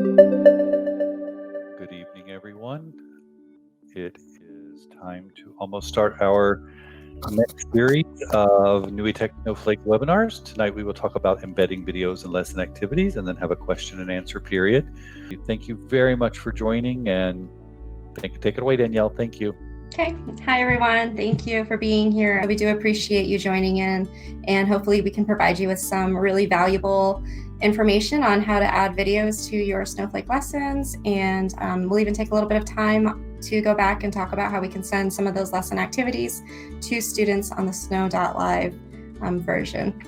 Good evening, everyone. It is time to almost start our next series of NUITEQ Snowflake webinars. Tonight we will talk about embedding videos and lesson activities and then have a question and answer period. Thank you very much for joining, and take it away, Danielle. Thank you. Okay. Hi, everyone. Thank you for being here. We do appreciate you joining in, and hopefully we can provide you with some really valuable information on how to add videos to your Snowflake lessons. And we'll even take a little bit of time to go back and talk about how we can send some of those lesson activities to students on the snow.live version.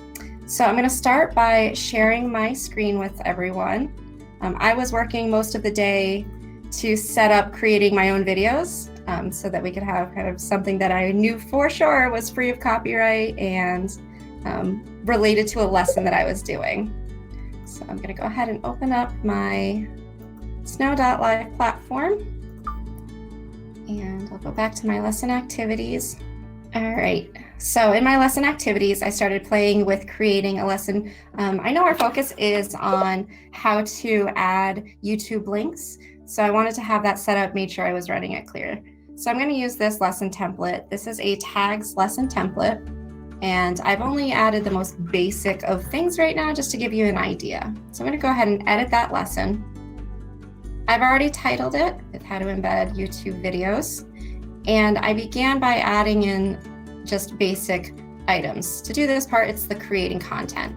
So I'm going to start by sharing my screen with everyone. I was working most of the day to set up creating my own videos so that we could have kind of something that I knew for sure was free of copyright and related to a lesson that I was doing. So I'm going to go ahead and open up my snow.live platform, and I'll go back to my lesson activities. All right, so in my lesson activities, I started playing with creating a lesson. I know our focus is on how to add YouTube links, so I wanted to have that set up, made sure I was running it clear. So I'm going to use this lesson template. This is a tags lesson template, and I've only added the most basic of things right now just to give you an idea. So I'm going to go ahead and edit that lesson. I've already titled it with how to embed YouTube videos, and I began by adding in just basic items. To do this part, it's the creating content.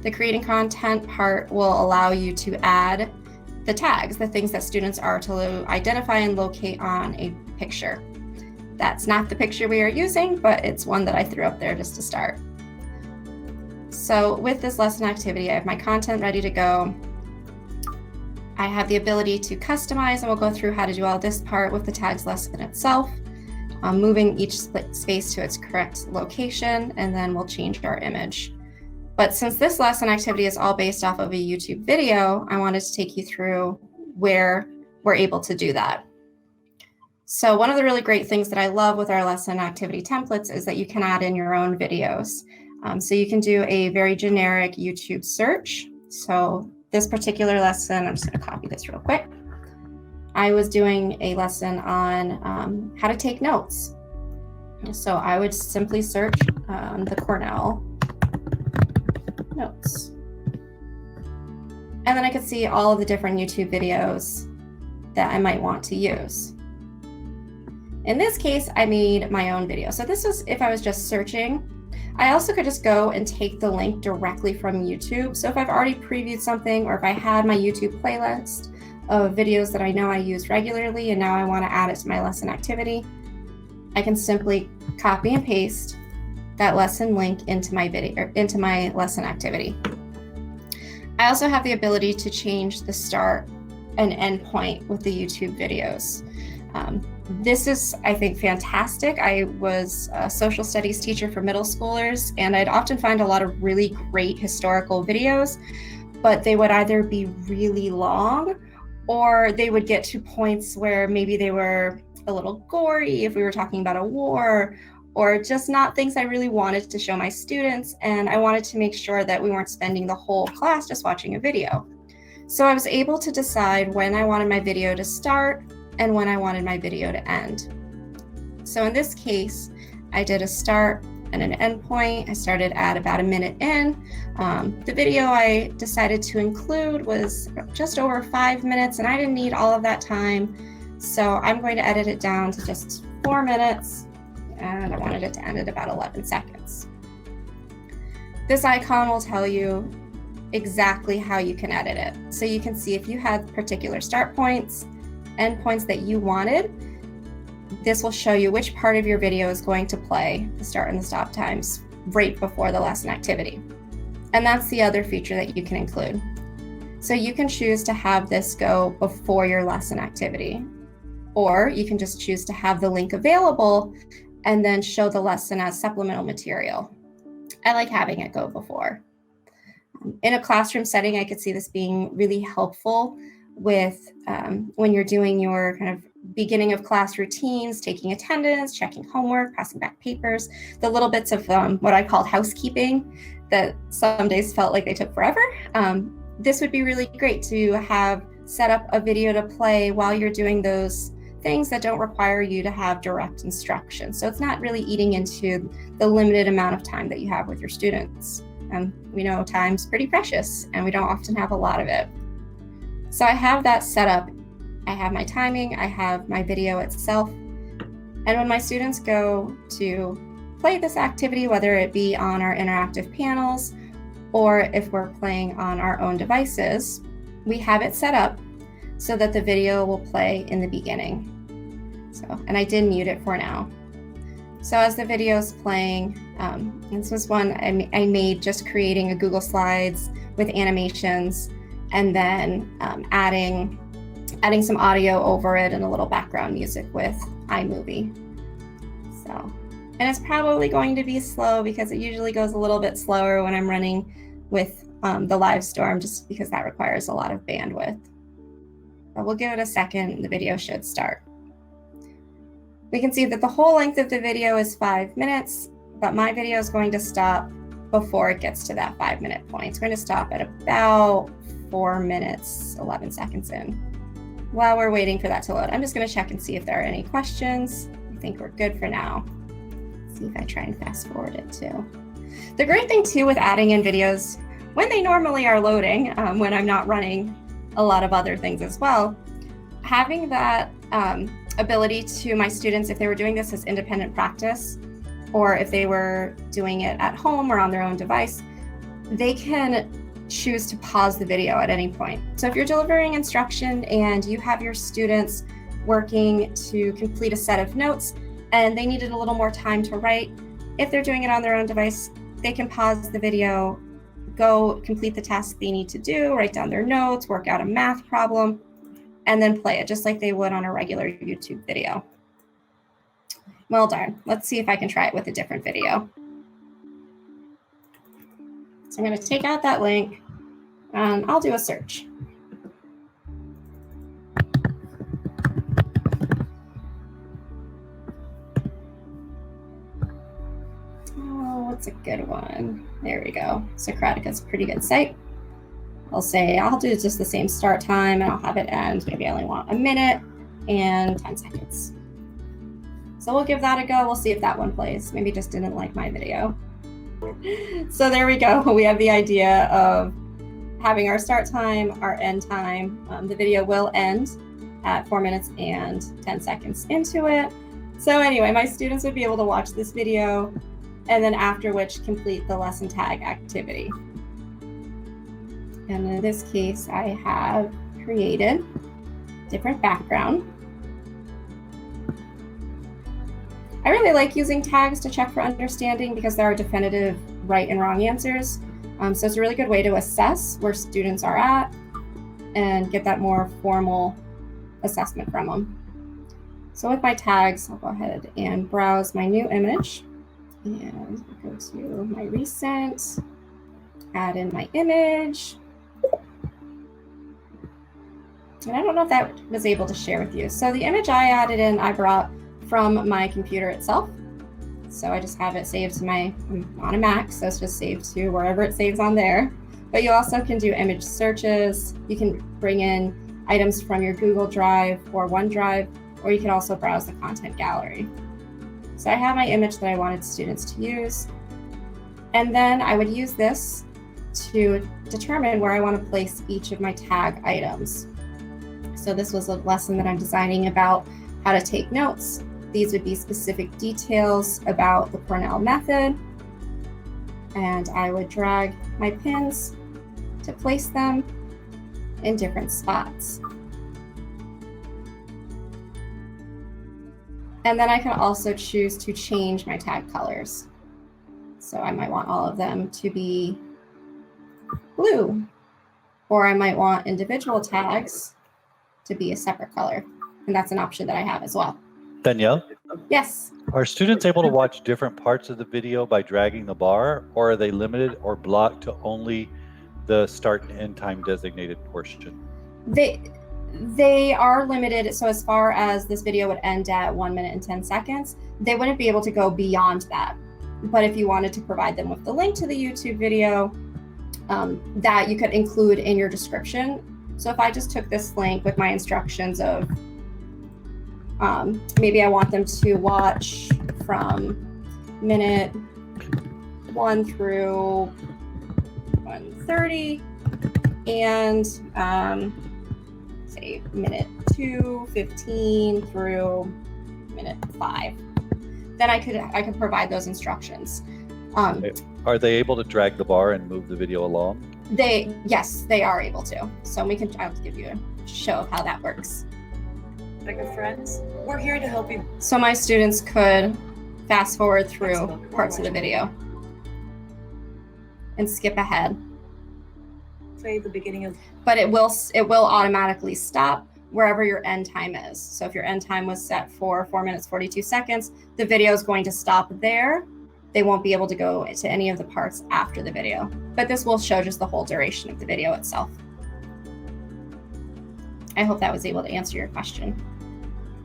The creating content part will allow you to add the tags, the things that students are to identify and locate on a picture. That's not the picture we are using, but it's one that I threw up there just to start. So with this lesson activity, I have my content ready to go. I have the ability to customize, and we'll go through how to do all this part with the tags lesson itself, moving each space to its correct location, and then we'll change our image. But since this lesson activity is all based off of a YouTube video, I wanted to take you through where we're able to do that. So one of the really great things that I love with our lesson activity templates is that you can add in your own videos. So you can do a very generic YouTube search. So this particular lesson, I'm just going to copy this real quick. I was doing a lesson on how to take notes. So I would simply search the Cornell notes. And then I could see all of the different YouTube videos that I might want to use. In this case, I made my own video. So this was if I was just searching. I also could just go and take the link directly from YouTube. So if I've already previewed something, or if I had my YouTube playlist of videos that I know I use regularly and now I want to add it to my lesson activity, I can simply copy and paste that lesson link into my video, or into my lesson activity. I also have the ability to change the start and end point with the YouTube videos. This is, I think, fantastic. I was a social studies teacher for middle schoolers, and I'd often find a lot of really great historical videos, but they would either be really long, or they would get to points where maybe they were a little gory if we were talking about a war, or just not things I really wanted to show my students. And I wanted to make sure that we weren't spending the whole class just watching a video. So I was able to decide when I wanted my video to start and when I wanted my video to end. So in this case, I did a start and an end point. I started at about a minute in. The video I decided to include was just over 5 minutes, and I didn't need all of that time. So I'm going to edit it down to just 4 minutes, and I wanted it to end at about 11 seconds. This icon will tell you exactly how you can edit it. So you can see if you had particular start points, end points that you wanted, this will show you which part of your video is going to play the start and the stop times right before the lesson activity. And that's the other feature that you can include. So you can choose to have this go before your lesson activity, or you can just choose to have the link available and then show the lesson as supplemental material. I like having it go before. In a classroom setting, I could see this being really helpful with when you're doing your kind of beginning of class routines, taking attendance, checking homework, passing back papers, the little bits of what I called housekeeping that some days felt like they took forever. This would be really great to have set up a video to play while you're doing those things that don't require you to have direct instruction. So it's not really eating into the limited amount of time that you have with your students. We know time's pretty precious and we don't often have a lot of it. So I have that set up. I have my timing, I have my video itself. And when my students go to play this activity, whether it be on our interactive panels or if we're playing on our own devices, we have it set up so that the video will play in the beginning. And I did mute it for now. So as the video is playing, this was one I made just creating a Google Slides with animations and then adding some audio over it and a little background music with iMovie. And it's probably going to be slow because it usually goes a little bit slower when I'm running with the live storm, just because that requires a lot of bandwidth. But we'll give it a second, the video should start. We can see that the whole length of the video is 5 minutes, but my video is going to stop before it gets to that 5-minute point. It's going to stop at about 4 minutes, 11 seconds in. While we're waiting for that to load, I'm just going to check and see if there are any questions. I think we're good for now. See if I try and fast forward it too. The great thing too with adding in videos when they normally are loading, when I'm not running a lot of other things as well, having that ability to my students, if they were doing this as independent practice, or if they were doing it at home or on their own device, they can choose to pause the video at any point. So if you're delivering instruction and you have your students working to complete a set of notes and they needed a little more time to write, if they're doing it on their own device, they can pause the video, go complete the task they need to do, write down their notes, work out a math problem, and then play it just like they would on a regular YouTube video. Well darn, let's see if I can try it with a different video. So I'm going to take out that link and I'll do a search. What's a good one? There we go. Socratica's a pretty good site. I'll say I'll do just the same start time and I'll have it end. Maybe I only want 1 minute and 10 seconds. So we'll give that a go. We'll see if that one plays. Maybe just didn't like my video. So there we go. We have the idea of having our start time, our end time. The video will end at 4 minutes and 10 seconds into it. So anyway, my students would be able to watch this video and then after which complete the lesson tag activity. And in this case, I have created different background. I really like using tags to check for understanding because there are definitive right and wrong answers. So it's a really good way to assess where students are at and get that more formal assessment from them. So with my tags, I'll go ahead and browse my new image and go to my recent, add in my image. And I don't know if that was able to share with you. So the image I added in, I brought from my computer itself. So I just have it saved to I'm on a Mac, so it's just saved to wherever it saves on there. But you also can do image searches. You can bring in items from your Google Drive or OneDrive, or you can also browse the content gallery. So I have my image that I wanted students to use. And then I would use this to determine where I want to place each of my tag items. So this was a lesson that I'm designing about how to take notes. These would be specific details about the Cornell method. And I would drag my pins to place them in different spots. And then I can also choose to change my tag colors. So I might want all of them to be blue, or I might want individual tags to be a separate color. And that's an option that I have as well. Danielle? Yes. Are students able to watch different parts of the video by dragging the bar, or are they limited or blocked to only the start and end time designated portion? They are limited. So as far as this video would end at 1 minute and 10 seconds, they wouldn't be able to go beyond that. But if you wanted to provide them with the link to the YouTube video that you could include in your description, So if I just took this link with my instructions of maybe I want them to watch from minute 1 through 1:30 and say minute 2:15 through minute 5. Then I could provide those instructions. Are they able to drag the bar and move the video along? Yes, they are able to. So I'll give you a show of how that works. Like friends, we're here to help you. So my students could fast forward through parts of the video and skip ahead. Play the beginning of. But it will automatically stop wherever your end time is. So if your end time was set for 4 minutes 42 seconds, the video is going to stop there. They won't be able to go to any of the parts after the video. But this will show just the whole duration of the video itself. I hope that was able to answer your question.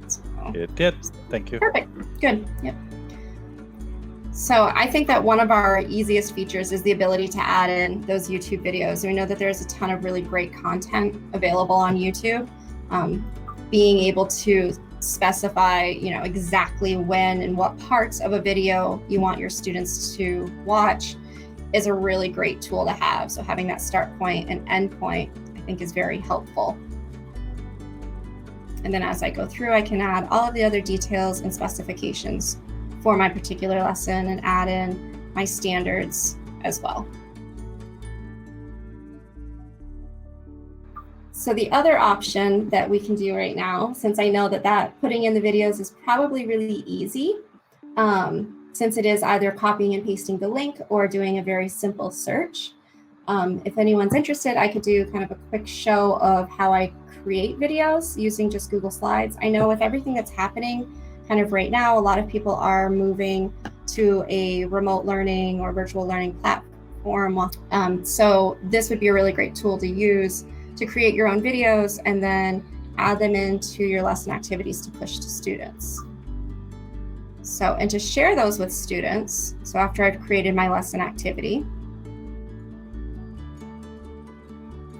So, it did. Thank you. Perfect. Good. Yep. So I think that one of our easiest features is the ability to add in those YouTube videos. We know that there's a ton of really great content available on YouTube. Being able to specify, exactly when and what parts of a video you want your students to watch is a really great tool to have. So having that start point and end point, I think, is very helpful. And then as I go through, I can add all of the other details and specifications for my particular lesson and add in my standards as well. So the other option that we can do right now, since I know that putting in the videos is probably really easy, since it is either copying and pasting the link or doing a very simple search. If anyone's interested, I could do kind of a quick show of how I create videos using just Google Slides. I know with everything that's happening kind of right now, a lot of people are moving to a remote learning or virtual learning platform. So this would be a really great tool to use to create your own videos and then add them into your lesson activities to push to students. So, and to share those with students, so after I've created my lesson activity,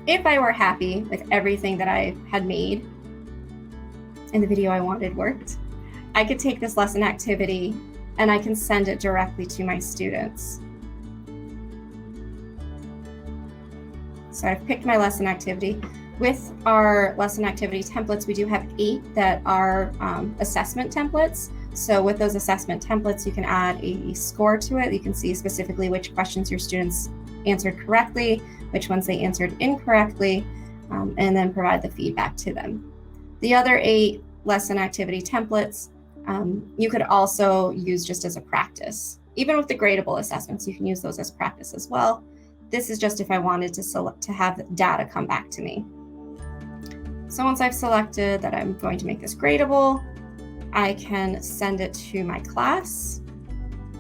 if I were happy with everything that I had made and the video I wanted worked, I could take this lesson activity and I can send it directly to my students. So I've picked my lesson activity. With our lesson activity templates, we do have 8 that are assessment templates. So with those assessment templates, you can add a score to it. You can see specifically which questions your students answered correctly, which ones they answered incorrectly, and then provide the feedback to them. The other 8 lesson activity templates, you could also use just as a practice. Even with the gradable assessments, you can use those as practice as well. This is just if I wanted to have data come back to me. So once I've selected that I'm going to make this gradable, I can send it to my class,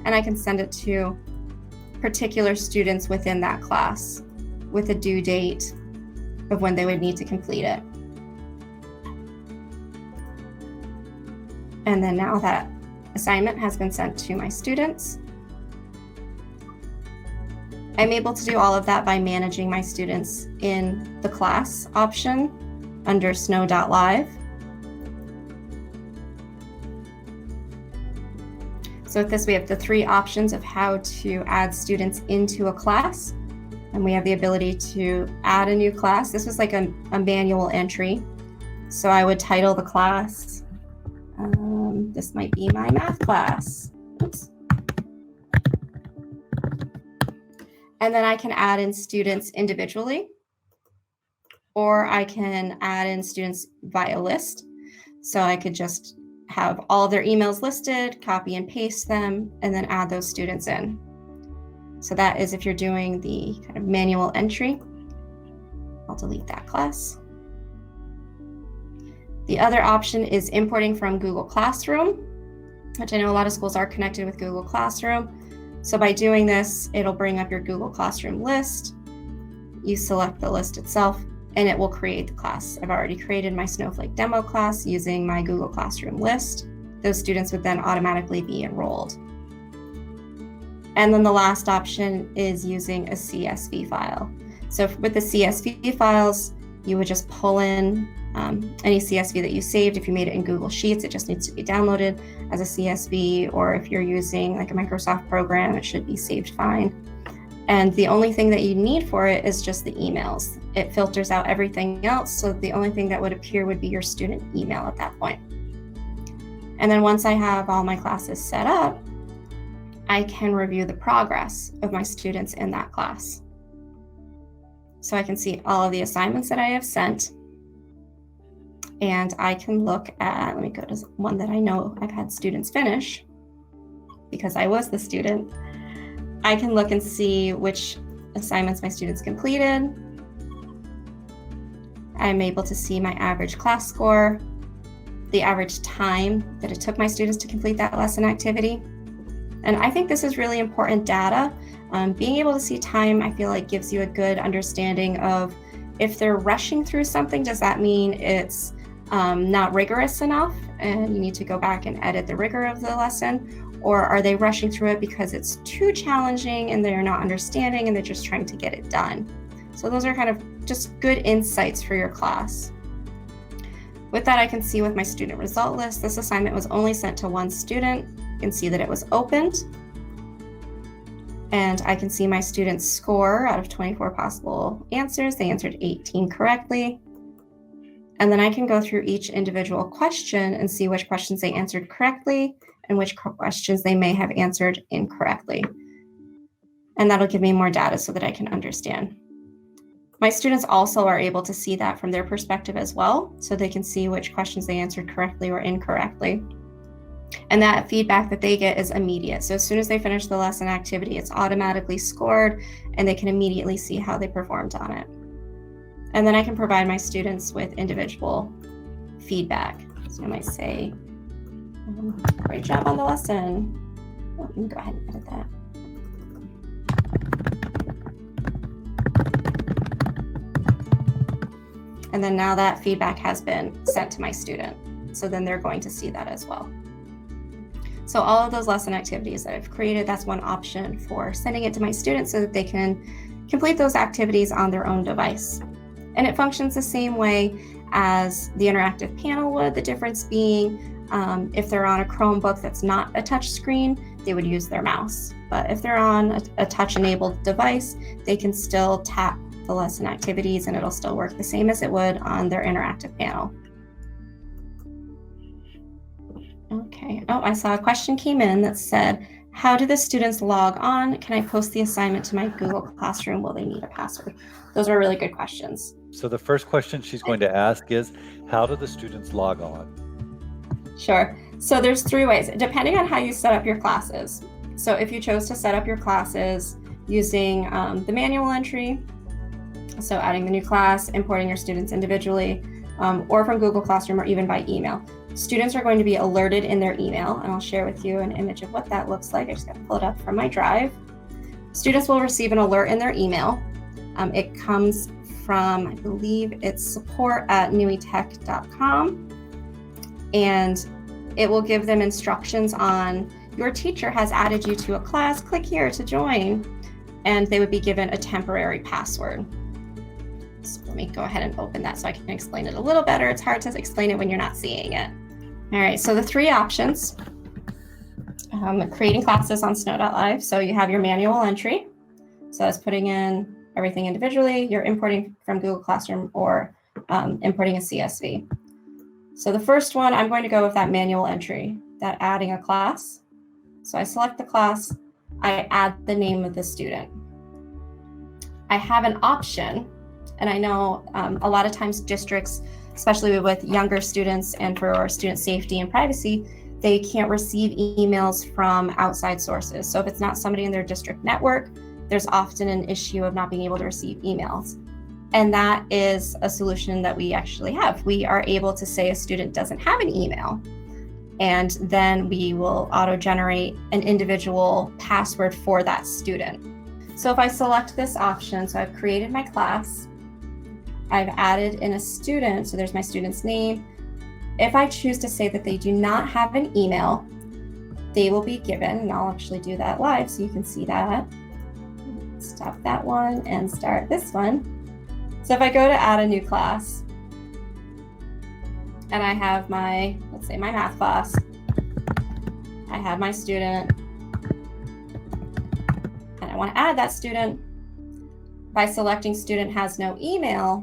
and I can send it to particular students within that class with a due date of when they would need to complete it. And then now that assignment has been sent to my students, I'm able to do all of that by managing my students in the class option under snow.live. So with this, we have the 3 options of how to add students into a class. And we have the ability to add a new class. This was like a manual entry. So I would title the class, this might be my math class. Oops. And then I can add in students individually, or I can add in students via list. So I could just have all of their emails listed, copy and paste them, and then add those students in. So that is if you're doing the kind of manual entry. I'll delete that class. The other option is importing from Google Classroom, which I know a lot of schools are connected with Google Classroom. So by doing this, it'll bring up your Google Classroom list. You select the list itself, and it will create the class. I've already created my Snowflake demo class using my Google Classroom list. Those students would then automatically be enrolled. And then the last option is using a CSV file. So with the CSV files, you would just pull in any CSV that you saved. If you made it in Google Sheets, it just needs to be downloaded as a CSV, or if you're using like a Microsoft program, it should be saved fine. And the only thing that you need for it is just the emails. It filters out everything else, so the only thing that would appear would be your student email at that point. And then once I have all my classes set up, I can review the progress of my students in that class. So I can see all of the assignments that I have sent, and I can look at, let me go to one that I know I've had students finish because I was the student. I can look and see which assignments my students completed. I'm able to see my average class score, the average time that it took my students to complete that lesson activity. And I think this is really important data. Being able to see time, I feel like, gives you a good understanding of if they're rushing through something, does that mean it's not rigorous enough and you need to go back and edit the rigor of the lesson? Or are they rushing through it because it's too challenging and they're not understanding and they're just trying to get it done? So those are kind of just good insights for your class. With that, I can see with my student result list, this assignment was only sent to one student. You can see that it was opened. And I can see my students' score out of 24 possible answers. They answered 18 correctly. And then I can go through each individual question and see which questions they answered correctly and which questions they may have answered incorrectly. And that'll give me more data so that I can understand. My students also are able to see that from their perspective as well, so they can see which questions they answered correctly or incorrectly. And that feedback that they get is immediate. So as soon as they finish the lesson activity, it's automatically scored and they can immediately see how they performed on it. And then I can provide my students with individual feedback. So I might say, great job on the lesson. Oh, let me go ahead and edit that. And then now that feedback has been sent to my student. So then they're going to see that as well. So all of those lesson activities that I've created, that's one option for sending it to my students so that they can complete those activities on their own device. And it functions the same way as the interactive panel would, the difference being if they're on a Chromebook that's not a touch screen, they would use their mouse. But if they're on a touch-enabled device, they can still tap the lesson activities and it'll still work the same as it would on their interactive panel. Okay, oh, I saw a question came in that said, how do the students log on? Can I post the assignment to my Google Classroom? Will they need a password? Those are really good questions. So the first question she's going to ask is, how do the students log on? Sure. So there's three ways, depending on how you set up your classes. So if you chose to set up your classes using the manual entry, so adding the new class, importing your students individually, or from Google Classroom or even by email, students are going to be alerted in their email, and I'll share with you an image of what that looks like. I just got to pull it up from my drive. Students will receive an alert in their email. It comes from, I believe it's support@NUITEQ.com, and it will give them instructions on, your teacher has added you to a class, click here to join, and they would be given a temporary password. So let me go ahead and open that so I can explain it a little better. It's hard to explain it when you're not seeing it. All right, so the three options, creating classes on Snow.live. So you have your manual entry. So that's putting in everything individually. You're importing from Google Classroom or importing a CSV. So the first one, I'm going to go with that manual entry, that adding a class. So I select the class, I add the name of the student. I have an option, and I know a lot of times districts, especially with younger students and for student safety and privacy, they can't receive emails from outside sources. So if it's not somebody in their district network, there's often an issue of not being able to receive emails. And that is a solution that we actually have. We are able to say a student doesn't have an email, and then we will auto-generate an individual password for that student. So if I select this option, so I've created my class, I've added in a student, so there's my student's name. If I choose to say that they do not have an email, they will be given, and I'll actually do that live so you can see that. Stop that one and start this one. So if I go to add a new class, and I have my, let's say my math class, I have my student, and I want to add that student. By selecting student has no email,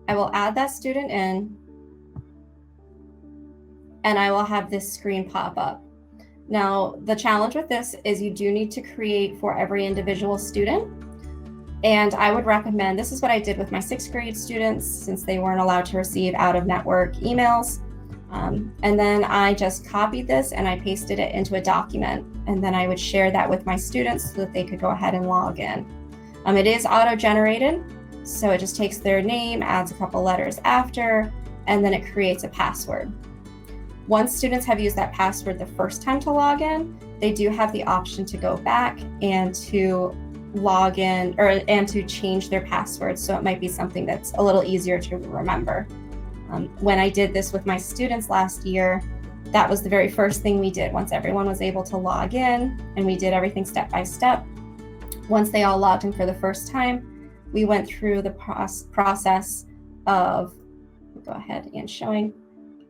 I will add that student in, and I will have this screen pop up. Now, the challenge with this is you do need to create for every individual student. And I would recommend, this is what I did with my 6th grade students since they weren't allowed to receive out-of-network emails. And then I just copied this and I pasted it into a document. And then I would share that with my students so that they could go ahead and log in. It is auto-generated, so it just takes their name, adds a couple letters after, and then it creates a password. Once students have used that password the first time to log in, they do have the option to go back and to log in and to change their password. So it might be something that's a little easier to remember. When I did this with my students last year, that was the very first thing we did. Once everyone was able to log in and we did everything step by step, once they all logged in for the first time, we went through the process of, go ahead and showing,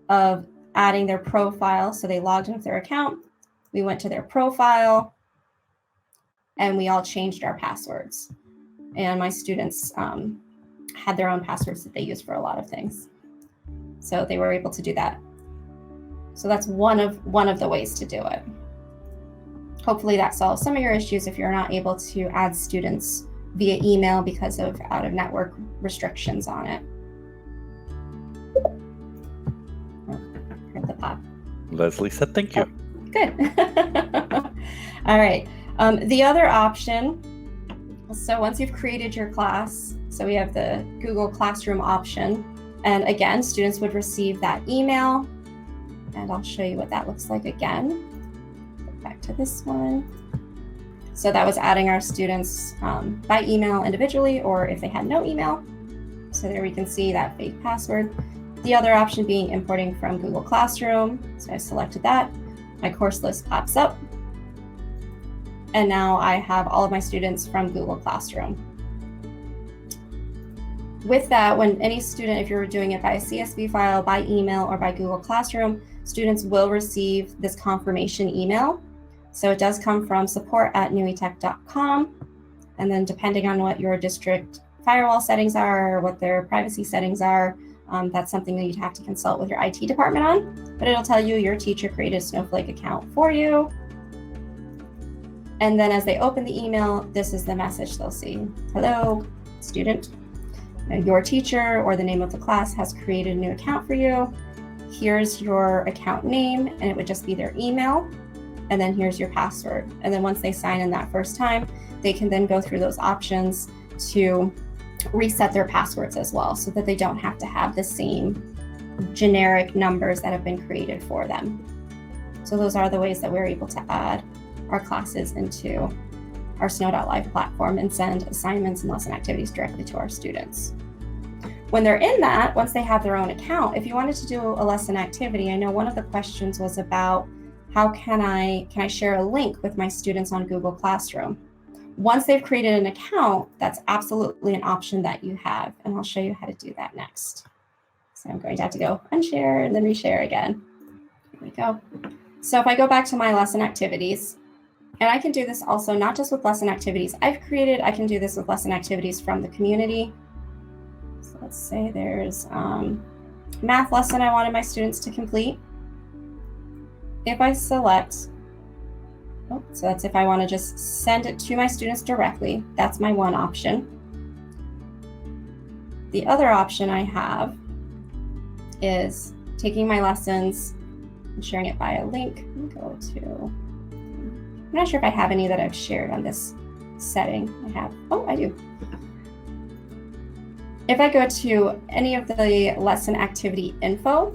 of adding their profile. So they logged in with their account. We went to their profile and we all changed our passwords. And my students had their own passwords that they used for a lot of things. So they were able to do that. So that's one of the ways to do it. Hopefully that solves some of your issues if you're not able to add students via email because of out-of-network restrictions on it. Heard the pop. Leslie said thank you. Oh, good. All right. The other option, so once you've created your class, so we have the Google Classroom option, and again, students would receive that email, and I'll show you what that looks like again. Back to this one. So that was adding our students by email individually, or if they had no email. So there we can see that fake password. The other option being importing from Google Classroom. So I selected that. My course list pops up. And now I have all of my students from Google Classroom. With that, when any student, if you're doing it by a CSV file, by email, or by Google Classroom, students will receive this confirmation email. So it does come from support@nuitec.com. And then depending on what your district firewall settings are, or what their privacy settings are, that's something that you'd have to consult with your IT department on. But it'll tell you your teacher created a Snowflake account for you. And then as they open the email, this is the message they'll see. Hello, student. Your teacher or the name of the class has created a new account for you. Here's your account name, and it would just be their email. And then here's your password. And then once they sign in that first time, they can then go through those options to reset their passwords as well, so that they don't have to have the same generic numbers that have been created for them. So those are the ways that we're able to add our classes into our Snow.Live platform and send assignments and lesson activities directly to our students. When they're in that, once they have their own account, if you wanted to do a lesson activity, I know one of the questions was about how can I share a link with my students on Google Classroom? Once they've created an account, that's absolutely an option that you have, and I'll show you how to do that next. So I'm going to have to go unshare and then reshare again. Here we go. So if I go back to my lesson activities, and I can do this also not just with lesson activities I've created, I can do this with lesson activities from the community. So let's say there's a math lesson I wanted my students to complete. If I select, so that's if I want to just send it to my students directly, that's my one option. The other option I have is taking my lessons and sharing it by a link. Go to, I'm not sure if I have any that I've shared on this setting. I do. If I go to any of the lesson activity info,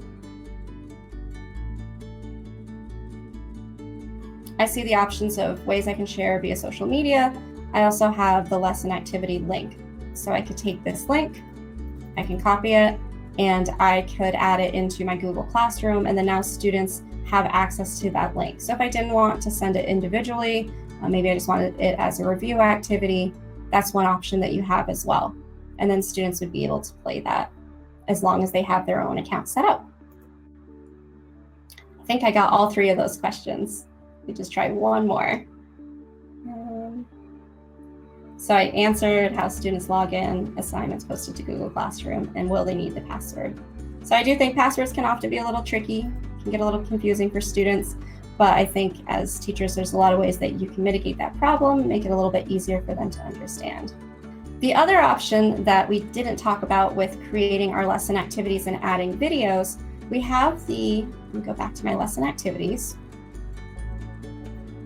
I see the options of ways I can share via social media. I also have the lesson activity link. So I could take this link, I can copy it, and I could add it into my Google Classroom, and then now students have access to that link. So if I didn't want to send it individually, maybe I just wanted it as a review activity, that's one option that you have as well. and then students would be able to play that as long as they have their own account set up. I think I got all 3 of those questions. Let me just try one more. So I answered how students log in, assignments posted to Google Classroom, and will they need the password? So I do think passwords can often be a little tricky, can get a little confusing for students, but I think as teachers, there's a lot of ways that you can mitigate that problem, make it a little bit easier for them to understand. The other option that we didn't talk about with creating our lesson activities and adding videos, we have let me go back to my lesson activities.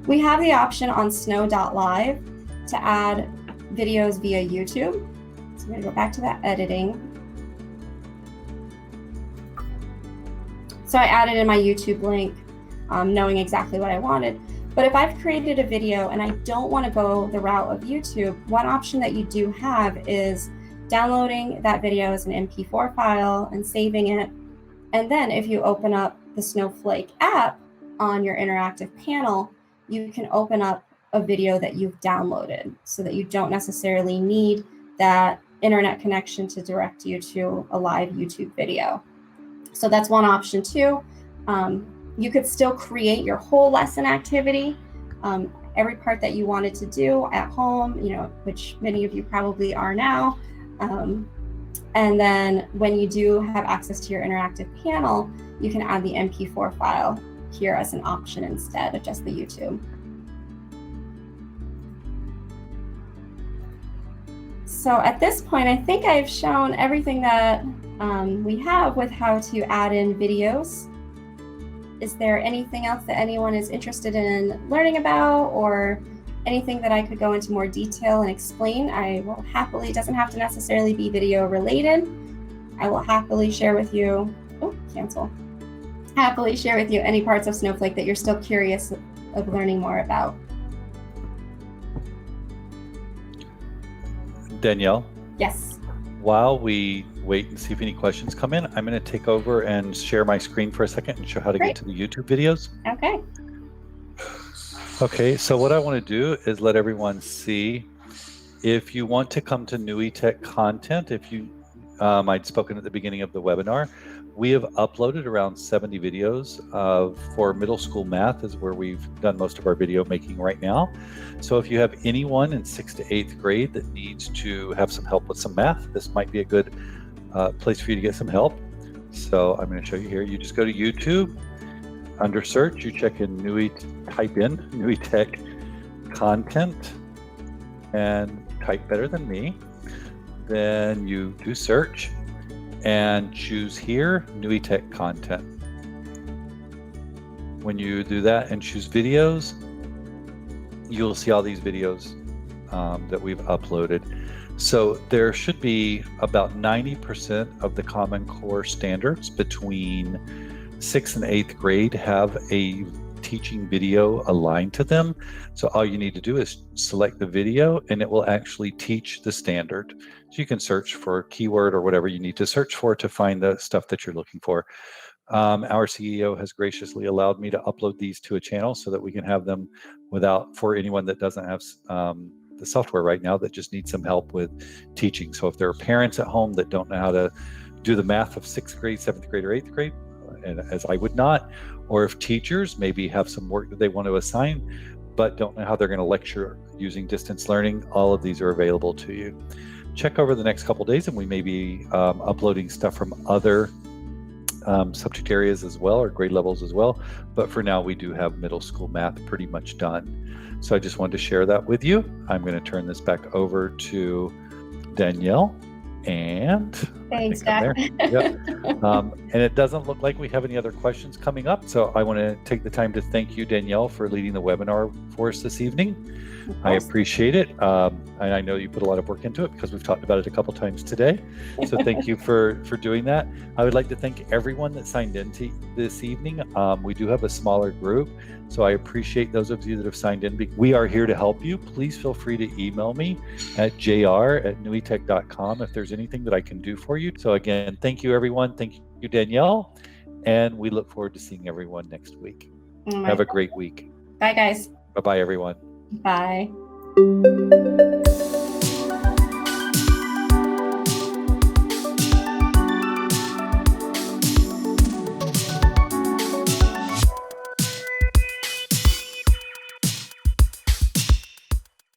We have the option on snow.live to add videos via YouTube. So I'm going to go back to that editing. So I added in my YouTube link, knowing exactly what I wanted. But if I've created a video and I don't want to go the route of YouTube, one option that you do have is downloading that video as an MP4 file and saving it. And then if you open up the Snowflake app on your interactive panel, you can open up a video that you've downloaded so that you don't necessarily need that internet connection to direct you to a live YouTube video. So that's one option too. You could still create your whole lesson activity, every part that you wanted to do at home, which many of you probably are now. And then when you do have access to your interactive panel, you can add the MP4 file here as an option instead of just the YouTube. So at this point, I think I've shown everything that we have with how to add in videos. Is there anything else that anyone is interested in learning about, or anything that I could go into more detail and explain? I will happily, it doesn't have to necessarily be video related. I will happily share with you, happily share with you any parts of Snowflake that you're still curious of learning more about. Danielle? Yes. While we wait and see if any questions come in, I'm going to take over and share my screen for a second and show how to get to the YouTube videos. Okay. Okay, so what I want to do is let everyone see, if you want to come to NUITEQ content, if you, I'd spoken at the beginning of the webinar, we have uploaded around 70 videos for middle school math is where we've done most of our video making right now. So if you have anyone in 6th to 8th grade that needs to have some help with some math, this might be a good place for you to get some help. So I'm going to show you here. You just go to YouTube, under search, you check in type in NUITEQ content and type better than me. Then you do search and choose here NUITEQ content. When you do that and choose videos, you'll see all these videos that we've uploaded. So there should be about 90% of the Common Core standards between 6th and 8th grade have a teaching video aligned to them. So all you need to do is select the video and it will actually teach the standard. So you can search for a keyword or whatever you need to search for to find the stuff that you're looking for. Our CEO has graciously allowed me to upload these to a channel so that we can have them for anyone that doesn't have the software right now that just needs some help with teaching. So if there are parents at home that don't know how to do the math of 6th grade, 7th grade, or 8th grade, and as I would not, or if teachers maybe have some work that they want to assign but don't know how they're going to lecture using distance learning, all of these are available to you. Check over the next couple of days and we may be uploading stuff from other subject areas as well, or grade levels as well. But for now, we do have middle school math pretty much done. So I just wanted to share that with you. I'm going to turn this back over to Danielle. And thanks, Jack. Yep. And it doesn't look like we have any other questions coming up. So I want to take the time to thank you, Danielle, for leading the webinar for us this evening. I appreciate it. And I know you put a lot of work into it because we've talked about it a couple times today. So thank you for doing that. I would like to thank everyone that signed in this evening. We do have a smaller group. So I appreciate those of you that have signed in. We are here to help you. Please feel free to email me at jr@nuiteq.com if there's anything that I can do for you. So again, thank you, everyone. Thank you, Danielle. And we look forward to seeing everyone next week. Have a great week. Bye, guys. Bye-bye, everyone. Bye.